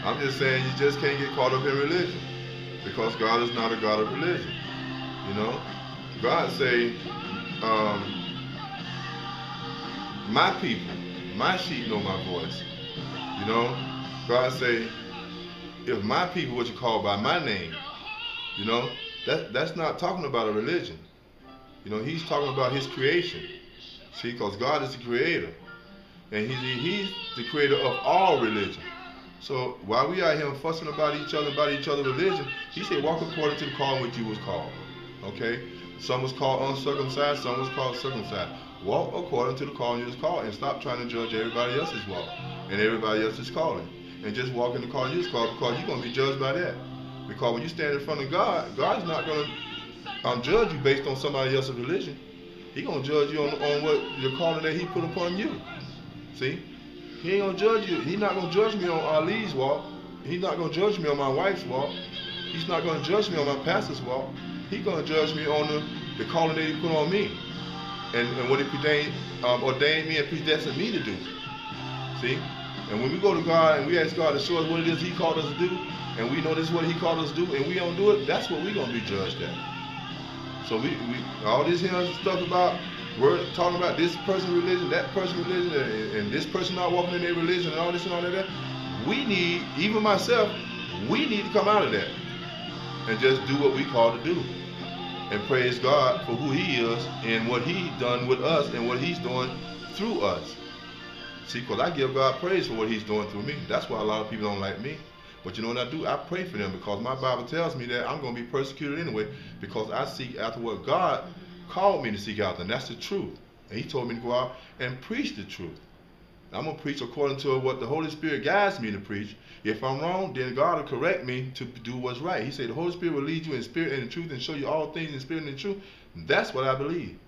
I'm just saying you just can't get caught up in religion because God is not a God of religion. You know, God say, my people, my sheep know my voice. You know, God say, if my people, which are called by my name, you know, that's not talking about a religion. You know, he's talking about his creation. See, because God is the creator. And he's the creator of all religion. So while we out here fussing about each other's religion, he said, walk according to the call in which you was called. Okay? Some was called uncircumcised, some was called circumcised. Walk according to the call you was called and stop trying to judge everybody else's walk and everybody else's calling. And just walk in the call you was called because you're going to be judged by that. Because when you stand in front of God, God's not going to judge you based on somebody else's religion. He's going to judge you on what the calling that he put upon you. See? He ain't gonna judge you. He's not gonna judge me on Ali's walk. He's not gonna judge me on my wife's walk. He's not gonna judge me on my pastor's walk. He's gonna judge me on the calling that he put on me, and what he ordained me and predestined me to do. See? And when we go to God and we ask God to show us what it is He called us to do, and we know this is what He called us to do, and we don't do it, that's what we're gonna be judged at. So we all this here stuff about. We're talking about this person's religion, that person's religion, and this person not walking in their religion, and all this and all that. We need, even myself, we need to come out of that and just do what we call to do, and praise God for who He is and what He done with us and what He's doing through us. See, because I give God praise for what He's doing through me. That's why a lot of people don't like me. But you know what I do? I pray for them because my Bible tells me that I'm going to be persecuted anyway because I seek after what God called me to seek out, and that's the truth. And He told me to go out and preach the truth. I'm going to preach according to what the Holy Spirit guides me to preach. If I'm wrong, then God will correct me to do what's right. He said the Holy Spirit will lead you in spirit and in truth and show you all things in spirit and in truth. That's what I believe.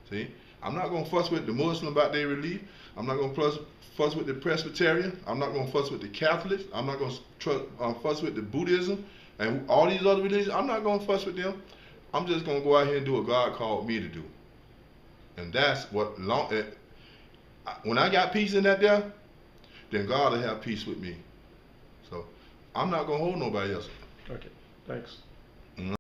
See? I'm not going to fuss with the Muslim about their relief. I'm not going to fuss with the Presbyterian. I'm not going to fuss with the Catholics. I'm not going to fuss with the Buddhism and all these other religions. I'm not going to fuss with them. I'm just going to go out here and do what God called me to do. And that's what, when I got peace in that there, then God will have peace with me. So I'm not going to hold nobody else. Okay, thanks.